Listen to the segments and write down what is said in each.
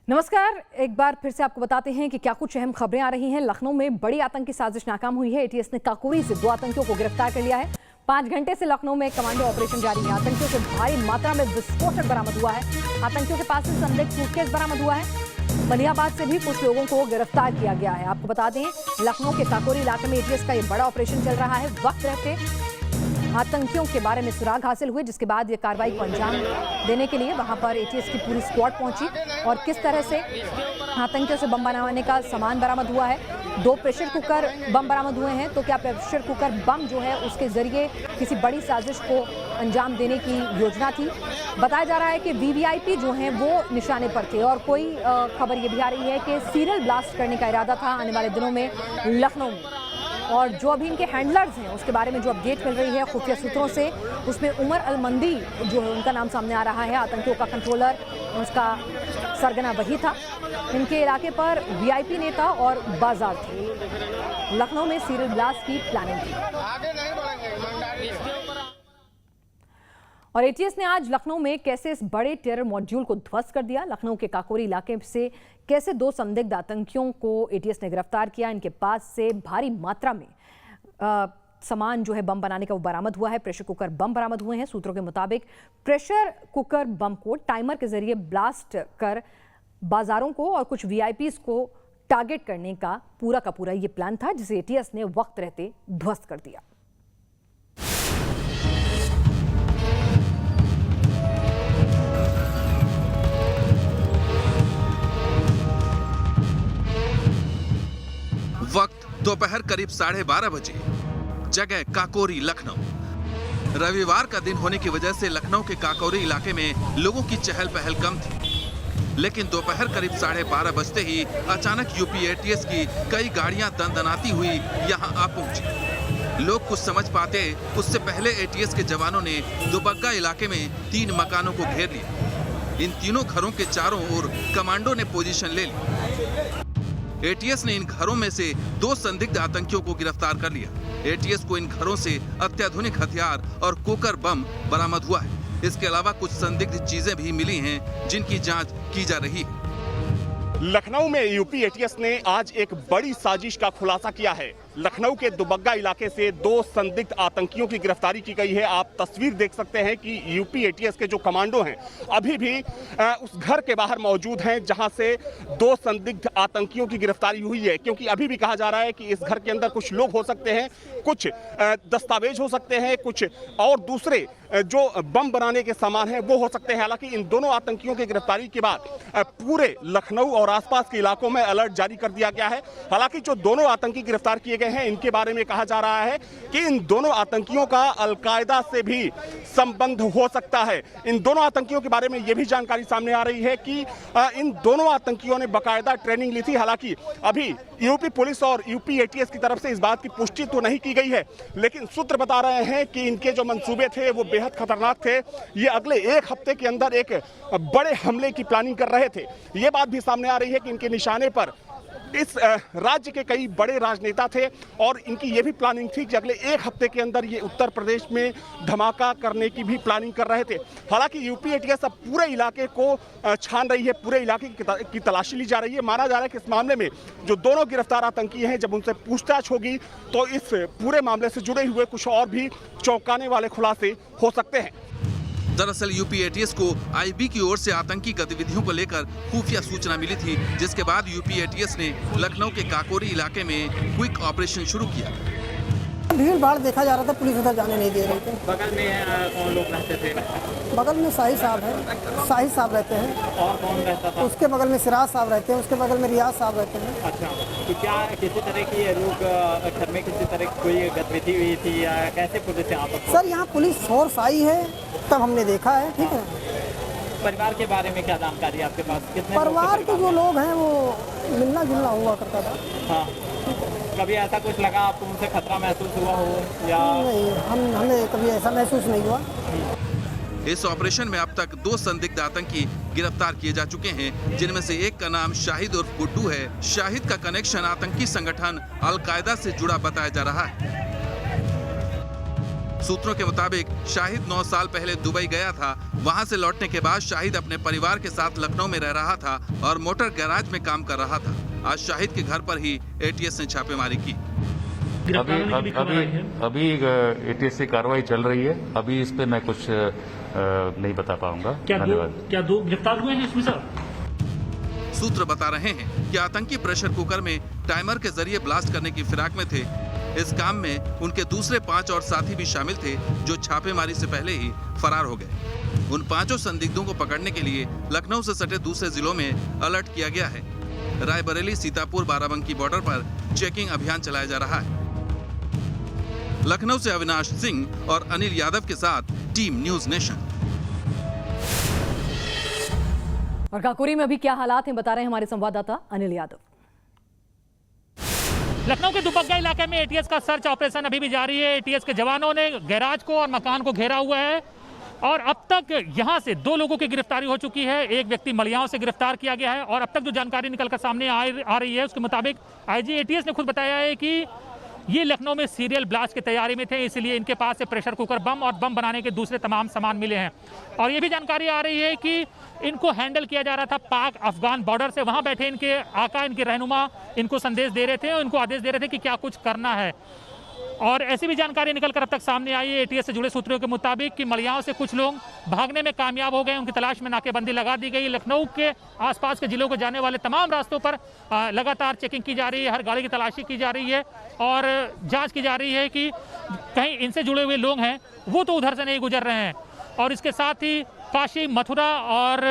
नमस्कार, एक बार फिर से आपको बताते हैं कि क्या कुछ अहम खबरें आ रही हैं। लखनऊ में बड़ी आतंकी साजिश नाकाम हुई है। एटीएस ने काकोरी से 2 आतंकियों को गिरफ्तार कर लिया है। 5 घंटे से लखनऊ में कमांडो ऑपरेशन जारी है। आतंकियों से भारी मात्रा में विस्फोटक बरामद हुआ है। आतंकियों के पास से संदिग्ध सूटकेस बरामद हुआ है। मलियाबाद से भी कुछ लोगों को गिरफ्तार किया गया है। आपको बता दें, लखनऊ के काकोरी इलाके में एटीएस का ये बड़ा ऑपरेशन चल रहा है। वक्त रहते आतंकियों के बारे में सुराग हासिल हुए, जिसके बाद ये कार्रवाई को अंजाम देने के लिए वहां पर एटीएस की पूरी स्क्वाड पहुंची और किस तरह से आतंकियों से बम बनाने का सामान बरामद हुआ है। 2 प्रेशर कुकर बम बरामद हुए हैं। तो क्या प्रेशर कुकर बम जो है उसके जरिए किसी बड़ी साजिश को अंजाम देने की योजना थी? बताया जा रहा है कि वीवीआईपी जो हैं वो निशाने पर थे और कोई खबर ये भी आ रही है कि सीरियल ब्लास्ट करने का इरादा था आने वाले दिनों में लखनऊ में। और जो अभी इनके हैंडलर्स हैं उसके बारे में जो अपडेट मिल रही है खुफिया सूत्रों से, उसमें उमर अलमंदी जो है उनका नाम सामने आ रहा है। आतंकियों का कंट्रोलर, उसका सरगना वही था। इनके इलाके पर वीआईपी नेता और बाजार थे। लखनऊ में सीरियल ब्लास्ट की प्लानिंग थी और एटीएस ने आज लखनऊ में कैसे इस बड़े टेरर मॉड्यूल को ध्वस्त कर दिया। लखनऊ के काकोरी इलाके से कैसे 2 संदिग्ध आतंकियों को एटीएस ने गिरफ्तार किया। इनके पास से भारी मात्रा में सामान जो है बम बनाने का वो बरामद हुआ है। प्रेशर कुकर बम बरामद हुए हैं। सूत्रों के मुताबिक प्रेशर कुकर बम को टाइमर के जरिए ब्लास्ट कर बाजारों को और कुछ वीआईपीज को टारगेट करने का पूरा ये प्लान था, जिसे एटीएस ने वक्त रहते ध्वस्त कर दिया। वक्त दोपहर करीब 12:30 बजे। जगह काकोरी, लखनऊ। रविवार का दिन होने की वजह से लखनऊ के काकोरी इलाके में लोगों की चहल पहल कम थी, लेकिन दोपहर करीब 12:30 बजते ही अचानक यूपी एटीएस की कई गाड़ियां दनदनाती हुई यहां आ पहुंची। लोग कुछ समझ पाते उससे पहले एटीएस के जवानों ने दुबग्गा इलाके में 3 मकानों को घेर लिया। इन तीनों घरों के चारों ओर कमांडो ने पोजीशन ले ली। एटीएस ने इन घरों में से 2 संदिग्ध आतंकियों को गिरफ्तार कर लिया। एटीएस को इन घरों से अत्याधुनिक हथियार और कुकर बम बरामद हुआ है। इसके अलावा कुछ संदिग्ध चीजें भी मिली हैं, जिनकी जांच की जा रही है। लखनऊ में यूपी एटीएस ने आज एक बड़ी साजिश का खुलासा किया है। लखनऊ के दुबग्गा इलाके से 2 संदिग्ध आतंकियों की गिरफ्तारी की गई है। आप तस्वीर देख सकते हैं कि यूपी एटीएस के जो कमांडो हैं अभी भी उस घर के बाहर मौजूद हैं जहां से 2 संदिग्ध आतंकियों की गिरफ्तारी हुई है, क्योंकि अभी भी कहा जा रहा है कि इस घर के अंदर कुछ लोग हो सकते हैं, कुछ दस्तावेज हो सकते हैं, कुछ और दूसरे जो बम बनाने के सामान हैं वो हो सकते हैं। हालांकि इन दोनों आतंकियों की गिरफ्तारी के बाद पूरे लखनऊ और आसपास के इलाकों में अलर्ट जारी कर दिया गया है। हालांकि जो दोनों आतंकी गिरफ्तार किए गए हैं, इनके बारे में कहा जा रहा है कि इन दोनों आतंकियों का अलकायदा से भी संबंध हो सकता है। इन दोनों आतंकियों के बारे में यह भी जानकारी सामने आ रही है कि इन दोनों आतंकियों ने बाकायदा ट्रेनिंग ली थी। हालांकि अभी यूपी पुलिस और यूपी एटीएस की तरफ से इस बात की पुष्टि तो नहीं की गई है, लेकिन सूत्र बता रहे हैं कि इनके जो मंसूबे थे वो बेहद खतरनाक थे। ये अगले 1 हफ्ते के अंदर एक बड़े हमले की प्लानिंग कर रहे थे। ये बात भी सामने आ रही है कि इनके निशाने पर इस राज्य के कई बड़े राजनेता थे और इनकी ये भी प्लानिंग थी कि अगले 1 हफ्ते के अंदर ये उत्तर प्रदेश में धमाका करने की भी प्लानिंग कर रहे थे। हालांकि यूपी एटीएस अब पूरे इलाके को छान रही है, पूरे इलाके की तलाशी ली जा रही है। माना जा रहा है कि इस मामले में जो दोनों गिरफ्तार आतंकी हैं, जब उनसे पूछताछ होगी तो इस पूरे मामले से जुड़े हुए कुछ और भी चौंकाने वाले खुलासे हो सकते हैं। दरअसल यूपी एटीएस को आईबी की ओर से आतंकी गतिविधियों को लेकर खुफिया सूचना मिली थी, जिसके बाद यूपी एटीएस ने लखनऊ के काकोरी इलाके में क्विक ऑपरेशन शुरू किया। भीड़ भाड़ देखा जा रहा था, पुलिस उधर जाने नहीं दे रही थी। बगल में कौन लोग रहते थे? बगल में शाहिद साहब है, शाहिद साहब रहते हैं। और कौन रहता था? उसके बगल में सिराज साहब रहते हैं, उसके बगल में रियाज साहब रहते हैं। अच्छा, तो क्या किसी तरह की ये लोग घर में किसी तरह की कोई गतिविधि हुई थी या कैसे पुलिस यहाँ पर? सर यहाँ पुलिस फोर्स आई है तब हमने देखा है। ठीक है। परिवार के बारे में क्या जानकारी आपके पास? कितने परिवार के जो लोग हैं वो मिलना जुलना हुआ करता था। हाँ, कभी ऐसा कुछ लगा आपको, उनसे खतरा महसूस हुआ हो या नहीं? हमें कभी ऐसा महसूस नहीं हुआ। इस ऑपरेशन में अब तक 2 संदिग्ध आतंकी गिरफ्तार किए जा चुके हैं, जिनमें से एक का नाम शाहिद उर्फ गुड्डू है। शाहिद का कनेक्शन आतंकी संगठन अलकायदा से जुड़ा बताया जा रहा है। सूत्रों के मुताबिक शाहिद 9 साल पहले दुबई गया था। वहां से लौटने के बाद शाहिद अपने परिवार के साथ लखनऊ में रह रहा था और मोटर गैराज में काम कर रहा था। आज शाहिद के घर पर ही एटीएस ने छापेमारी की। अभी एटीएस की कार्रवाई चल रही है। अभी इस पे मैं कुछ नहीं बता पाऊंगा। क्या दो गिरफ्तार हुए हैं इसमें सर? सूत्र बता रहे हैं कि आतंकी प्रेशर कुकर में टाइमर के जरिए ब्लास्ट करने की फिराक में थे। इस काम में उनके दूसरे 5 और साथी भी शामिल थे, जो छापेमारी से पहले ही फरार हो गए। उन 5 संदिग्धों को पकड़ने के लिए लखनऊ से सटे दूसरे जिलों में अलर्ट किया गया है। रायबरेली, सीतापुर, बाराबंकी बॉर्डर पर चेकिंग अभियान चलाया जा रहा है। लखनऊ से अविनाश सिंह और अनिल यादव के साथ टीम न्यूज नेशन। और काकोरी में अभी क्या हालात हैं, बता रहे हैं हमारे संवाददाता अनिल यादव। लखनऊ के दुबग्गा इलाके में एटीएस का सर्च ऑपरेशन अभी भी जारी है। एटीएस के जवानों ने गैराज को और मकान को घेरा हुआ है और अब तक यहां से 2 लोगों की गिरफ्तारी हो चुकी है। एक व्यक्ति मलियाओं से गिरफ्तार किया गया है और अब तक जो जानकारी निकलकर सामने आ रही है उसके मुताबिक आईजी एटीएस ने खुद बताया है कि ये लखनऊ में सीरियल ब्लास्ट की तैयारी में थे, इसलिए इनके पास से प्रेशर कुकर बम और बम बनाने के दूसरे तमाम सामान मिले हैं। और ये भी जानकारी आ रही है कि इनको हैंडल किया जा रहा था पाक अफगान बॉर्डर से। वहां बैठे इनके आका, इनके रहनुमा इनको संदेश दे रहे थे और इनको आदेश दे रहे थे कि क्या कुछ करना है। और ऐसी भी जानकारी निकलकर अब तक सामने आई है एटीएस से जुड़े सूत्रों के मुताबिक कि मलियाओं से कुछ लोग भागने में कामयाब हो गए। उनकी तलाश में नाकेबंदी लगा दी गई। लखनऊ के आसपास के जिलों को जाने वाले तमाम रास्तों पर लगातार चेकिंग की जा रही है। हर गाड़ी की तलाशी की जा रही है और जांच की जा रही है कि कहीं इनसे जुड़े हुए लोग हैं वो तो उधर से नहीं गुजर रहे हैं। और इसके साथ ही काशी, मथुरा और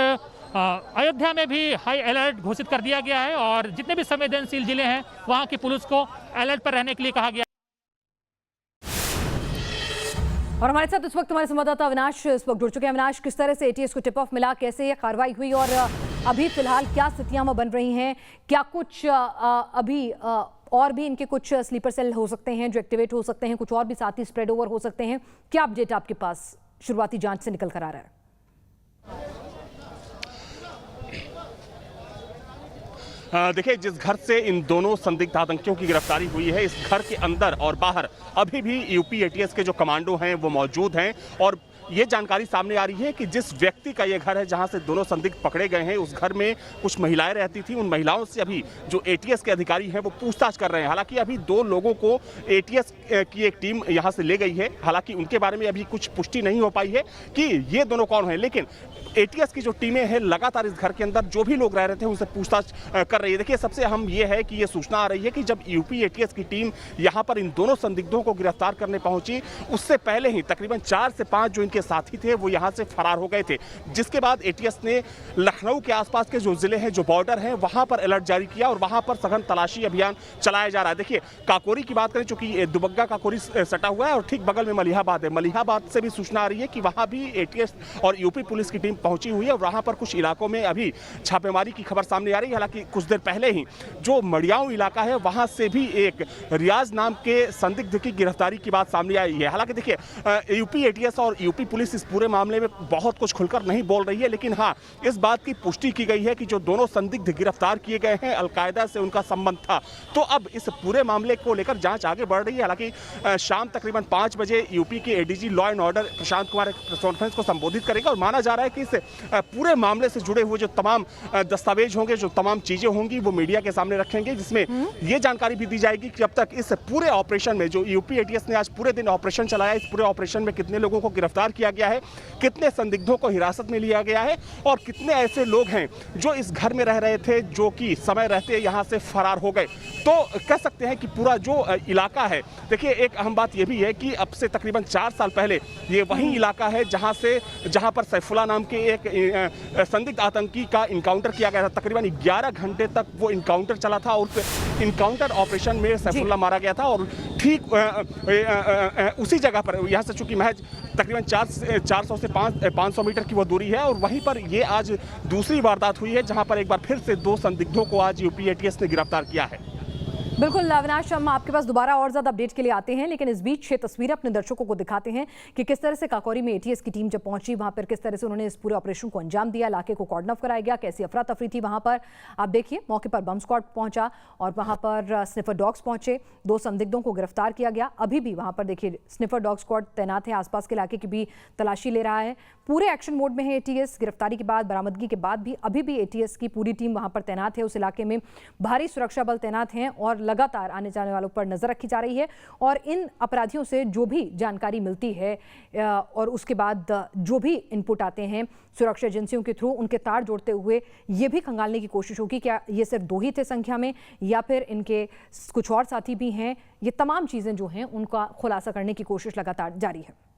अयोध्या में भी हाई अलर्ट घोषित कर दिया गया है और जितने भी संवेदनशील जिले हैं वहाँ की पुलिस को अलर्ट पर रहने के लिए कहा गया। और हमारे साथ इस वक्त हमारे संवाददाता अविनाश इस वक्त जुड़ चुके हैं। अविनाश, किस तरह से एटीएस को टिप ऑफ मिला, कैसे ये कार्रवाई हुई और अभी फिलहाल क्या स्थितियां बन रही हैं? क्या कुछ अभी और भी इनके कुछ स्लीपर सेल हो सकते हैं जो एक्टिवेट हो सकते हैं, कुछ और भी साथी स्प्रेड ओवर हो सकते हैं? क्या अपडेट आपके पास शुरुआती जांच से निकल कर आ रहा है? देखिए, जिस घर से इन दोनों संदिग्ध आतंकियों की गिरफ्तारी हुई है, इस घर के अंदर और बाहर अभी भी यूपी एटीएस के जो कमांडो हैं वो मौजूद हैं। और ये जानकारी सामने आ रही है कि जिस व्यक्ति का ये घर है जहां से दोनों संदिग्ध पकड़े गए हैं, उस घर में कुछ महिलाएं रहती थी। उन महिलाओं से अभी जो एटीएस के अधिकारी हैं वो पूछताछ कर रहे हैं। हालांकि अभी 2 लोगों को एटीएस की एक टीम यहां से ले गई है। हालांकि उनके बारे में अभी कुछ पुष्टि नहीं हो पाई है कि ये दोनों कौन हैं, लेकिन एटीएस की जो टीमें हैं लगातार इस घर के अंदर जो भी लोग रह रहे थे उनसे पूछताछ कर रही है। देखिए, सबसे अहम ये है कि ये सूचना आ रही है कि जब यूपी एटीएस की टीम यहां पर इन दोनों संदिग्धों को गिरफ्तार करने पहुंची, उससे पहले ही तकरीबन 4 से 5 जो इनके साथी थे वो यहां से फरार हो गए थे। जिसके बाद एटीएस ने लखनऊ के आसपास के जो जिले हैं, जो बॉर्डर हैं, वहां पर अलर्ट जारी किया और वहां पर सघन तलाशी अभियान चलाया जा रहा है। देखिए, काकोरी की बात करें, चूंकि दुबग्गा काकोरी सटा हुआ है और ठीक बगल में मलिहाबाद है। मलिहाबाद से भी सूचना आ रही है कि वहां भी एटीएस और यूपी पुलिस की टीम पहुंची हुई है और वहां पर कुछ इलाकों में अभी छापेमारी की खबर सामने आ रही है। हालांकि कुछ देर पहले ही जो मड़ियाओं इलाका है वहां से भी एक रियाज नाम के संदिग्ध की गिरफ्तारी की बात सामने आई है। हालांकि देखिए, यूपी एटीएस और यूपी पुलिस इस पूरे मामले में बहुत कुछ खुलकर नहीं बोल रही है, लेकिन हाँ, इस बात की पुष्टि की गई है कि जो दोनों संदिग्ध गिरफ्तार किए गए हैं, अलकायदा से उनका संबंध था। तो अब इस पूरे मामले को लेकर जांच आगे बढ़ रही है। हालांकि शाम तकरीबन 5 बजे यूपी के ADG law and order Prashant Kumar एक प्रेस कॉन्फ्रेंस को संबोधित करेगा और माना जा रहा है कि इस पूरे मामले से जुड़े हुए जो तमाम दस्तावेज होंगे, जो तमाम चीजें होंगी, वो मीडिया के सामने रखेंगे, जिसमें ये जानकारी भी दी जाएगी कि अब तक इस पूरे ऑपरेशन में जो यूपी एटीएस ने आज पूरे दिन ऑपरेशन चलाया, इस पूरे ऑपरेशन में कितने लोगों को गिरफ्तार किया गया है, कितने संदिग्धों को हिरासत में लिया गया है और कितने ऐसे लोग हैं जो इस घर में रह रहे थे जो कि समय रहते यहां से फरार हो गए। तो कह सकते हैं कि पूरा जो इलाका है, देखिए, एक अहम बात यह भी है कि अब से तकरीबन 4 साल पहले ये वही इलाका है जहां पर सैफुल्ला नाम के एक संदिग्ध आतंकी का इनकाउंटर किया गया था। तकरीबन 11 घंटे तक वो इनकाउंटर चला था और उस इनकाउंटर ऑपरेशन में सैफुल्ला मारा गया था। और ठीक उसी जगह पर, यहाँ से चूंकि महज तकरीबन 400 से 500 मीटर की वो दूरी है और वहीं पर ये आज दूसरी वारदात हुई है जहां पर एक बार फिर से 2 संदिग्धों को आज यूपी एटीएस ने गिरफ्तार किया है। बिल्कुल अविनाश, हम आपके पास दोबारा और ज्यादा अपडेट के लिए आते हैं, लेकिन इस बीच ये तस्वीरें अपने दर्शकों को दिखाते हैं कि किस तरह से काकोरी में एटीएस की टीम जब पहुंची, वहां पर किस तरह से उन्होंने इस पूरे ऑपरेशन को अंजाम दिया, इलाके को कॉर्डन ऑफ कराया गया, कैसी अफरा तफरी थी वहां पर। आप देखिए, मौके पर बम स्क्वाड पहुंचा और वहां पर स्निफर डॉग्स पहुंचे, 2 संदिग्धों को गिरफ्तार किया गया। अभी भी वहां पर देखिए स्निफर डॉग स्क्वाड तैनात है, आसपास के इलाके की भी तलाशी ले रहा है। पूरे एक्शन मोड में है एटीएस। गिरफ्तारी के बाद, बरामदगी के बाद भी अभी भी एटीएस की पूरी टीम वहां पर तैनात है। उस इलाके में भारी सुरक्षा बल तैनात हैं और लगातार आने जाने वालों पर नजर रखी जा रही है। और इन अपराधियों से जो भी जानकारी मिलती है और उसके बाद जो भी इनपुट आते हैं सुरक्षा एजेंसियों के थ्रू, उनके तार जोड़ते हुए ये भी खंगालने की कोशिश होगी क्या ये सिर्फ 2 ही थे संख्या में या फिर इनके कुछ और साथी भी हैं। ये तमाम चीजें जो हैं उनका खुलासा करने की कोशिश लगातार जारी है।